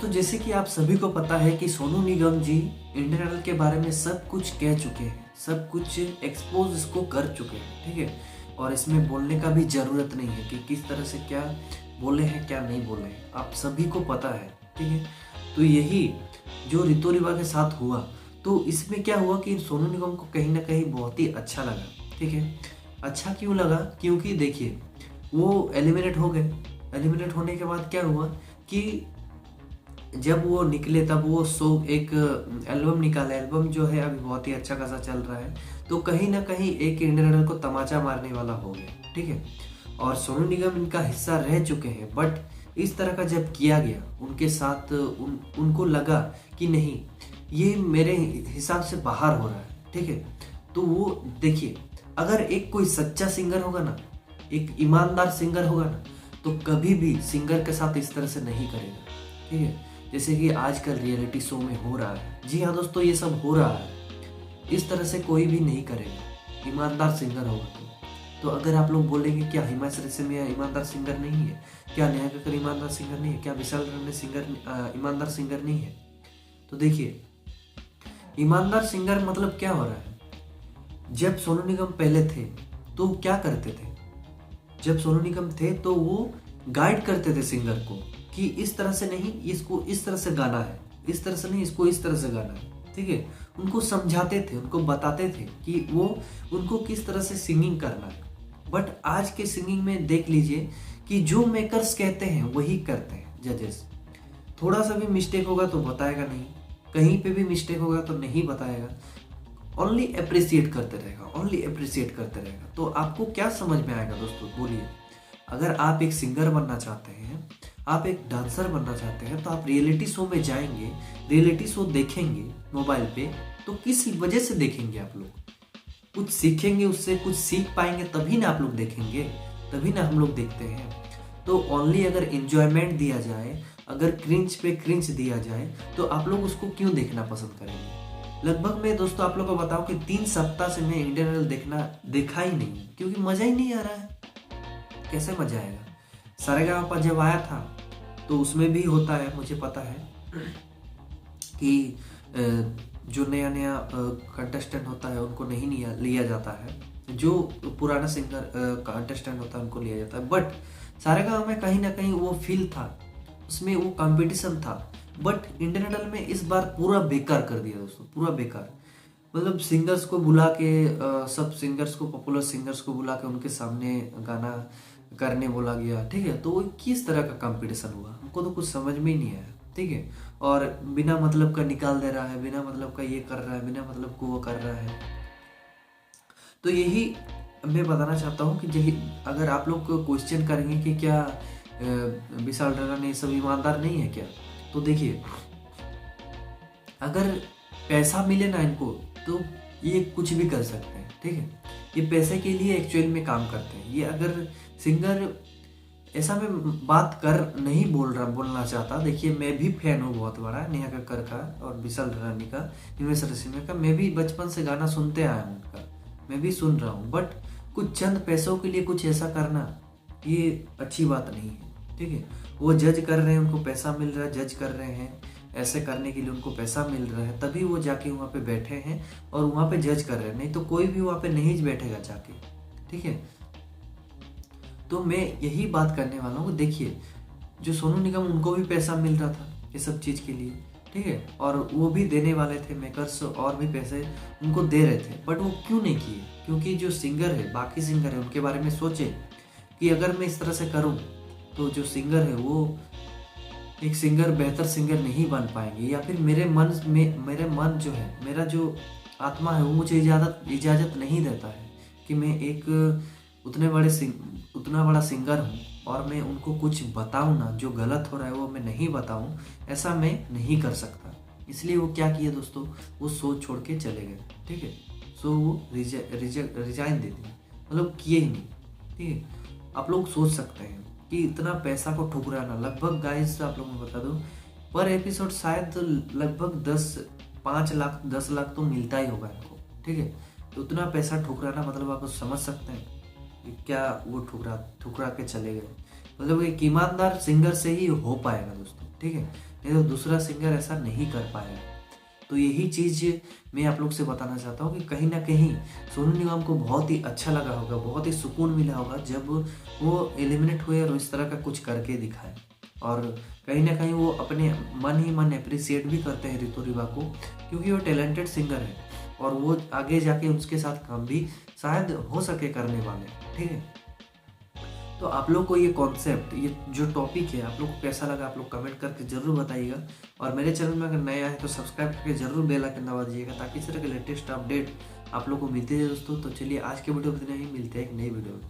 दोस्तों जैसे कि आप सभी को पता है कि सोनू निगम जी इंडियन आइडल के बारे में सब कुछ कह चुके हैं, सब कुछ एक्सपोज इसको कर चुके हैं, ठीक है। और इसमें बोलने का भी ज़रूरत नहीं है कि किस तरह से क्या बोले हैं क्या नहीं बोले हैं, आप सभी को पता है, ठीक है। तो यही जो ऋतु रिवा के साथ हुआ, तो इसमें क्या हुआ कि सोनू निगम को कहीं ना कहीं बहुत ही अच्छा लगा, ठीक है। अच्छा क्यों लगा? क्योंकि देखिए वो एलिमिनेट हो गए। एलिमिनेट होने के बाद क्या हुआ कि जब वो निकले तब वो एक एल्बम निकाला। एल्बम जो है अभी बहुत ही अच्छा खासा चल रहा है, तो कहीं ना कहीं एक इंडियन आइडल को तमाचा मारने वाला हो गया, ठीक है। और सोनू निगम इनका हिस्सा रह चुके हैं, बट इस तरह का जब किया गया उनके साथ उनको लगा कि नहीं, ये मेरे हिसाब से बाहर हो रहा है, ठीक है। तो वो देखिए, अगर एक कोई सच्चा सिंगर होगा ना, एक ईमानदार सिंगर होगा ना, तो कभी भी सिंगर के साथ इस तरह से नहीं करेगा, ठीक है। जैसे कि आजकल रियलिटी शो में हो रहा है। जी हाँ दोस्तों, ये सब हो रहा है। इस तरह से कोई भी नहीं करेगा, ईमानदार सिंगर होगा तो अगर आप लोग बोलेंगे क्या हिमांशु रेशमिया ईमानदार सिंगर नहीं है, क्या नेहा कक्कड़ ईमानदार सिंगर नहीं है, क्या विशाल रंजन ईमानदार सिंगर नहीं है, तो देखिए ईमानदार सिंगर मतलब क्या हो रहा है। जब सोनू निगम पहले थे तो क्या करते थे? जब सोनू निगम थे तो वो गाइड करते थे सिंगर को कि इस तरह से नहीं, इसको इस तरह से गाना है, इस तरह से नहीं, इसको इस तरह से गाना है, ठीक है। उनको समझाते थे, उनको बताते थे कि वो उनको किस तरह से सिंगिंग करना है। बट आज के सिंगिंग में देख लीजिए कि जो मेकर्स कहते हैं वही करते हैं जजेस। थोड़ा सा भी मिस्टेक होगा तो बताएगा नहीं, कहीं पे भी मिस्टेक होगा तो नहीं बताएगा, ओनली अप्रिशिएट करते रहेगा, ओनली अप्रिशिएट करते रहेगा। तो आपको क्या समझ में आएगा दोस्तों, बोलिए। अगर आप एक सिंगर बनना चाहते हैं, आप एक डांसर बनना चाहते हैं, तो आप रियलिटी शो में जाएंगे, रियलिटी शो देखेंगे मोबाइल पे, तो किस वजह से देखेंगे? आप लोग कुछ सीखेंगे, उससे कुछ सीख पाएंगे, तभी ना आप लोग देखेंगे, तभी ना हम लोग देखते हैं। तो ओनली अगर एंजॉयमेंट दिया जाए, अगर क्रिंज पे क्रिंज दिया जाए, तो आप लोग उसको क्यों देखना पसंद करेंगे? लगभग मैं दोस्तों आप लोग को बताऊं कि 3 सप्ताह से मैं इंडियन आइडल देखा ही नहीं, क्योंकि मजा ही नहीं आ रहा है। कैसे मजा आएगा? सारेगामा जब आया था तो उसमें भी होता है, मुझे पता है कि जो नया नया कंटेस्टेंट होता है उनको नहीं लिया जाता है, जो पुराना सिंगर कंटेस्टेंट होता है उनको लिया जाता है। बट सारेगामा में कहीं ना कहीं वो फील था, उसमें वो कंपटीशन था। बट इंडियन आइडल में इस बार पूरा बेकार कर दिया दोस्तों, पूरा बेकार। मतलब सिंगर्स को बुला के सब सिंगर्स को, पॉपुलर सिंगर्स को बुला के उनके सामने गाना करने बोला गया, ठीक है। तो वो किस तरह का कंपटीशन हुआ, हमको तो कुछ समझ में ही नहीं आया, ठीक है। और बिना मतलब का निकाल दे रहा है, बिना मतलब का ये कर रहा है, बिना मतलब को वो कर रहा है। तो यही मैं बताना चाहता हूँ कि यही अगर आप लोग क्वेश्चन करेंगे कि क्या विशाल रंजन ने सब ईमानदार नहीं है क्या, तो देखिए अगर पैसा मिले ना इनको तो ये कुछ भी कर सकते हैं, ठीक है। ये पैसे के लिए एक्चुअल में काम करते हैं। ये अगर सिंगर, ऐसा मैं बात कर नहीं बोलना चाहता। देखिए मैं भी फैन हूँ बहुत बड़ा नेहा कक्कड़ का और विशाल रानी का, हिमेश रेशमिया का। मैं भी बचपन से गाना सुनते आया हूँ उनका, मैं भी सुन रहा हूँ। बट कुछ चंद पैसों के लिए कुछ ऐसा करना, ये अच्छी बात नहीं है, ठीक है। वो जज कर रहे हैं, उनको पैसा मिल रहा है, जज कर रहे हैं, ऐसे करने के लिए उनको पैसा मिल रहा है, तभी वो जाके वहाँ पे बैठे हैं और वहाँ पे जज कर रहे हैं। नहीं तो कोई भी वहाँ पे नहीं बैठेगा जाके, ठीक है। तो मैं यही बात करने वाला हूँ। देखिए जो सोनू निगम, उनको भी पैसा मिल रहा था ये सब चीज़ के लिए, ठीक है। और वो भी देने वाले थे, मेकर्स और भी पैसे उनको दे रहे थे। बट वो क्यों नहीं किए? क्योंकि जो सिंगर है, बाकी सिंगर है, उनके बारे में सोचे कि अगर मैं इस तरह से करूँ तो जो सिंगर है वो एक सिंगर, बेहतर सिंगर नहीं बन पाएंगे, या फिर मेरे मन जो है, मेरा जो आत्मा है वो मुझे इजाज़त नहीं देता है कि मैं एक उतना बड़ा सिंगर हूँ और मैं उनको कुछ बताऊँ ना, जो गलत हो रहा है वो मैं नहीं बताऊँ, ऐसा मैं नहीं कर सकता। इसलिए वो क्या किए दोस्तों, वो शो छोड़ के चले गए, ठीक है। सो वो रिजाइन दे दिए, मतलब किए ही नहीं, ठीक है। आप लोग सोच सकते हैं कि इतना पैसा को ठुकराना, लगभग गाइस आप लोगों को बता दूं, पर एपिसोड शायद लगभग 10 लाख तो मिलता ही होगा इनको, ठीक है। तो उतना पैसा ठुकराना, मतलब आप समझ सकते हैं कि क्या वो ठुकरा के चले गए। मतलब एक ईमानदार सिंगर से ही हो पाएगा दोस्तों, ठीक है। नहीं तो दूसरा सिंगर ऐसा नहीं कर पाएगा। तो यही चीज़ मैं आप लोग से बताना चाहता हूँ कि कहीं ना कहीं सोनू निगम को बहुत ही अच्छा लगा होगा, बहुत ही सुकून मिला होगा जब वो एलिमिनेट हुए और इस तरह का कुछ करके दिखाए। और कहीं ना कहीं वो अपने मन ही मन अप्रिसिएट भी करते हैं ऋतु रिवा को, क्योंकि वो टैलेंटेड सिंगर है और वो आगे जाके उसके साथ काम भी शायद हो सके करने वाले, ठीक है। तो आप लोग को ये कॉन्सेप्ट, ये जो टॉपिक है, आप लोग को कैसा लगा आप लोग कमेंट करके ज़रूर बताइएगा। और मेरे चैनल में अगर नए आए तो सब्सक्राइब करके ज़रूर बेल आइकन दबा दीजिएगा, ताकि इस तरह के लेटेस्ट अपडेट आप लोग को मिलते रहे दोस्तों। तो चलिए आज के वीडियो में इतना ही, मिलते हैं एक नई वीडियो में।